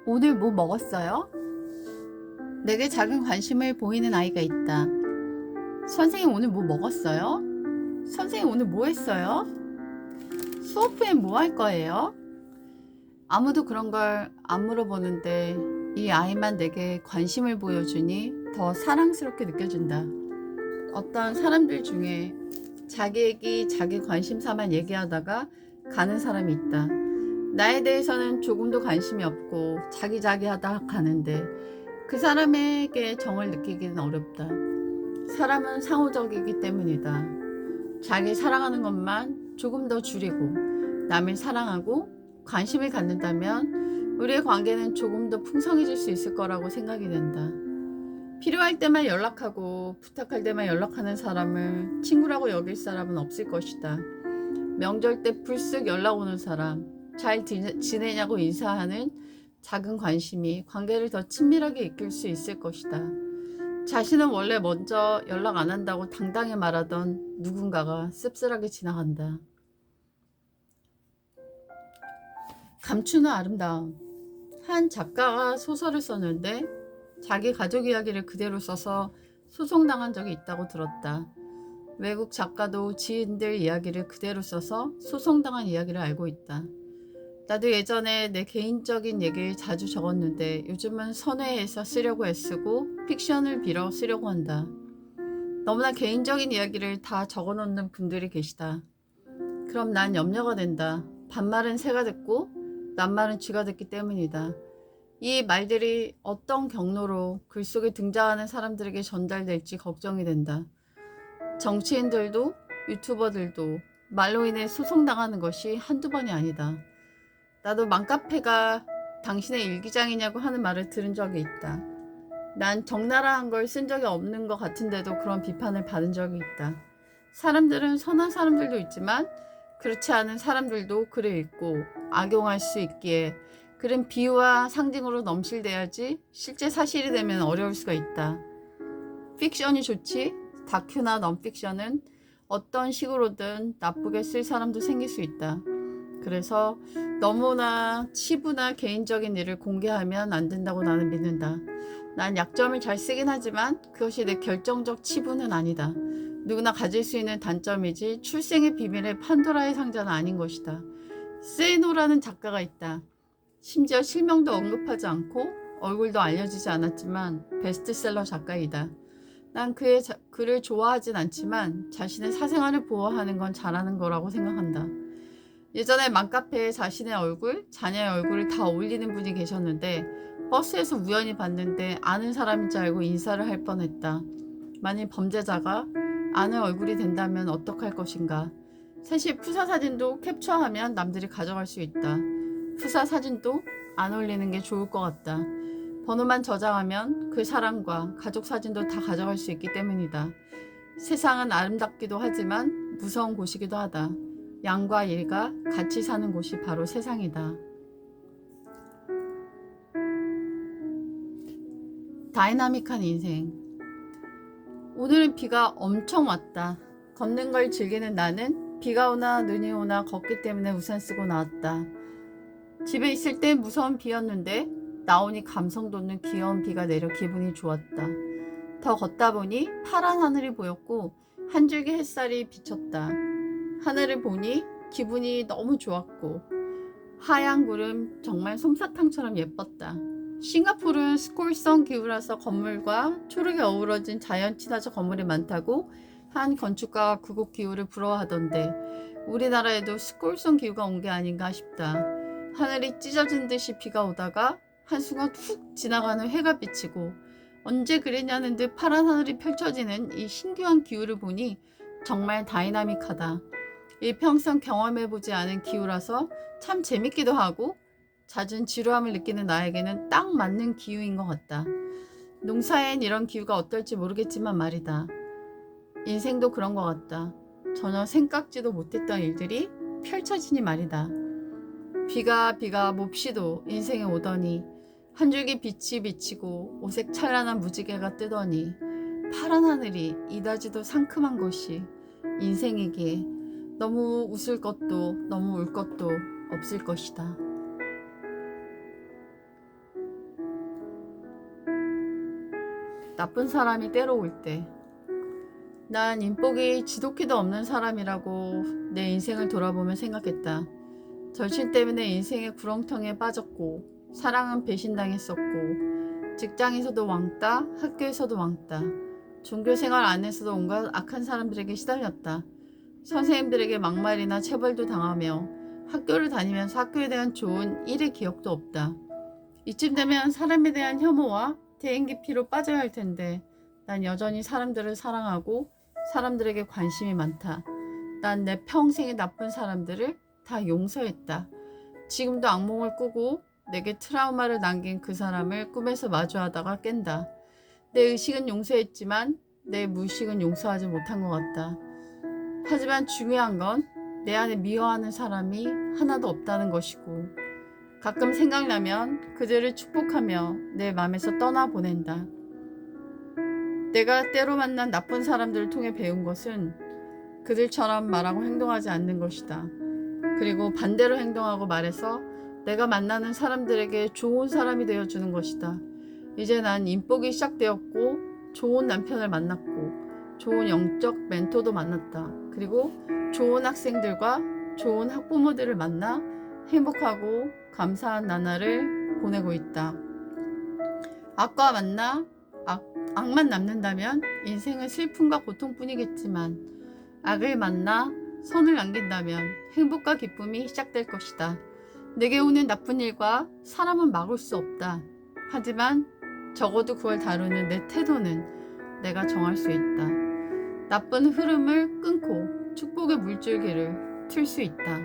오늘 뭐 먹었어요? 내게 작은 관심을 보이는 아이가 있다. 선생님 오늘 뭐 먹었어요? 선생님 오늘 뭐 했어요? 수업 후엔 뭐 할 거예요? 아무도 그런 걸 안 물어보는데 이 아이만 내게 관심을 보여주니 더 사랑스럽게 느껴진다. 어떤 사람들 중에 자기 얘기, 자기 관심사만 얘기하다가 가는 사람이 있다. 나에 대해서는 조금도 관심이 없고 자기자기하다 가는데 그 사람에게 정을 느끼기는 어렵다. 사람은 상호적이기 때문이다. 자기 사랑하는 것만 조금 더 줄이고 남을 사랑하고 관심을 갖는다면 우리의 관계는 조금 더 풍성해질 수 있을 거라고 생각이 된다. 필요할 때만 연락하고 부탁할 때만 연락하는 사람을 친구라고 여길 사람은 없을 것이다. 명절 때 불쑥 연락 오는 사람, 잘 지내냐고 인사하는 작은 관심이 관계를 더 친밀하게 이끌 수 있을 것이다. 자신은 원래 먼저 연락 안 한다고 당당히 말하던 누군가가 씁쓸하게 지나간다. 감추는 아름다움. 한 작가가 소설을 썼는데 자기 가족 이야기를 그대로 써서 소송당한 적이 있다고 들었다. 외국 작가도 지인들 이야기를 그대로 써서 소송당한 이야기를 알고 있다. 나도 예전에 내 개인적인 얘기를 자주 적었는데 요즘은 선회에서 쓰려고 애쓰고 픽션을 빌어 쓰려고 한다. 너무나 개인적인 이야기를 다 적어놓는 분들이 계시다. 그럼 난 염려가 된다. 반말은 새가 듣고 낱말은 쥐가 듣기 때문이다. 이 말들이 어떤 경로로 글 속에 등장하는 사람들에게 전달될지 걱정이 된다. 정치인들도 유튜버들도 말로 인해 소송당하는 것이 한두 번이 아니다. 나도 맘카페가 당신의 일기장이냐고 하는 말을 들은 적이 있다. 난 적나라한 걸 쓴 적이 없는 것 같은데도 그런 비판을 받은 적이 있다. 사람들은 선한 사람들도 있지만 그렇지 않은 사람들도 글을 읽고 악용할 수 있기에 글은 비유와 상징으로 넘실대야지 실제 사실이 되면 어려울 수가 있다. 픽션이 좋지 다큐나 넌픽션은 어떤 식으로든 나쁘게 쓸 사람도 생길 수 있다. 그래서 너무나 치부나 개인적인 일을 공개하면 안 된다고 나는 믿는다. 난 약점을 잘 쓰긴 하지만 그것이 내 결정적 치부는 아니다. 누구나 가질 수 있는 단점이지 출생의 비밀의 판도라의 상자는 아닌 것이다. 세이노라는 작가가 있다. 심지어 실명도 언급하지 않고 얼굴도 알려지지 않았지만 베스트셀러 작가이다. 난 그의 글을 좋아하진 않지만 자신의 사생활을 보호하는 건 잘하는 거라고 생각한다. 예전에 맘카페에 자신의 얼굴, 자녀의 얼굴을 다 올리는 분이 계셨는데 버스에서 우연히 봤는데 아는 사람인 줄 알고 인사를 할 뻔했다. 만일 범죄자가 아는 얼굴이 된다면 어떡할 것인가. 사실 푸사 사진도 캡처하면 남들이 가져갈 수 있다. 푸사 사진도 안 올리는 게 좋을 것 같다. 번호만 저장하면 그 사람과 가족 사진도 다 가져갈 수 있기 때문이다. 세상은 아름답기도 하지만 무서운 곳이기도 하다. 양과 일가 같이 사는 곳이 바로 세상이다. 다이나믹한 인생. 오늘은 비가 엄청 왔다. 걷는 걸 즐기는 나는 비가 오나 눈이 오나 걷기 때문에 우산 쓰고 나왔다. 집에 있을 때 무서운 비였는데 나오니 감성 돋는 귀여운 비가 내려 기분이 좋았다. 더 걷다 보니 파란 하늘이 보였고 한 줄기 햇살이 비쳤다. 하늘을 보니 기분이 너무 좋았고 하얀 구름 정말 솜사탕처럼 예뻤다. 싱가포르는 스콜성 기후라서 건물과 초록이 어우러진 자연 친화적 건물이 많다고 한 건축가가 그곳 기후를 부러워하던데 우리나라에도 스콜성 기후가 온 게 아닌가 싶다. 하늘이 찢어진 듯이 비가 오다가 한순간 훅 지나가는 해가 비치고 언제 그랬냐는 듯 파란 하늘이 펼쳐지는 이 신기한 기후를 보니 정말 다이나믹하다. 일평생 경험해보지 않은 기후라서 참 재밌기도 하고 잦은 지루함을 느끼는 나에게는 딱 맞는 기후인 것 같다. 농사엔 이런 기후가 어떨지 모르겠지만 말이다. 인생도 그런 것 같다. 전혀 생각지도 못했던 일들이 펼쳐지니 말이다. 비가 몹시도 인생에 오더니 한 줄기 빛이 비치고 오색 찬란한 무지개가 뜨더니 파란 하늘이 이다지도 상큼한 것이 인생이기에 너무 웃을 것도 너무 울 것도 없을 것이다. 나쁜 사람이 때려올 때. 난 인복이 지독히도 없는 사람이라고 내 인생을 돌아보며 생각했다. 절친 때문에 인생의 구렁텅이에 빠졌고, 사랑은 배신당했었고, 직장에서도 왕따, 학교에서도 왕따, 종교생활 안에서도 온갖 악한 사람들에게 시달렸다. 선생님들에게 막말이나 체벌도 당하며 학교를 다니면서 학교에 대한 좋은 일의 기억도 없다. 이쯤 되면 사람에 대한 혐오와 대인 기피로 빠져야 할 텐데 난 여전히 사람들을 사랑하고 사람들에게 관심이 많다. 난 내 평생의 나쁜 사람들을 다 용서했다. 지금도 악몽을 꾸고 내게 트라우마를 남긴 그 사람을 꿈에서 마주하다가 깬다. 내 의식은 용서했지만 내 무의식은 용서하지 못한 것 같다. 하지만 중요한 건 내 안에 미워하는 사람이 하나도 없다는 것이고, 가끔 생각나면 그들을 축복하며 내 맘에서 떠나보낸다. 내가 때로 만난 나쁜 사람들을 통해 배운 것은 그들처럼 말하고 행동하지 않는 것이다. 그리고 반대로 행동하고 말해서 내가 만나는 사람들에게 좋은 사람이 되어주는 것이다. 이제 난 인복이 시작되었고 좋은 남편을 만났고 좋은 영적 멘토도 만났다. 그리고 좋은 학생들과 좋은 학부모들을 만나 행복하고 감사한 나날을 보내고 있다. 악과 만나 악만 남는다면 인생은 슬픔과 고통뿐이겠지만, 악을 만나 선을 남긴다면 행복과 기쁨이 시작될 것이다. 내게 오는 나쁜 일과 사람은 막을 수 없다. 하지만 적어도 그걸 다루는 내 태도는 내가 정할 수 있다. 나쁜 흐름을 끊고 축복의 물줄기를 틀 수 있다.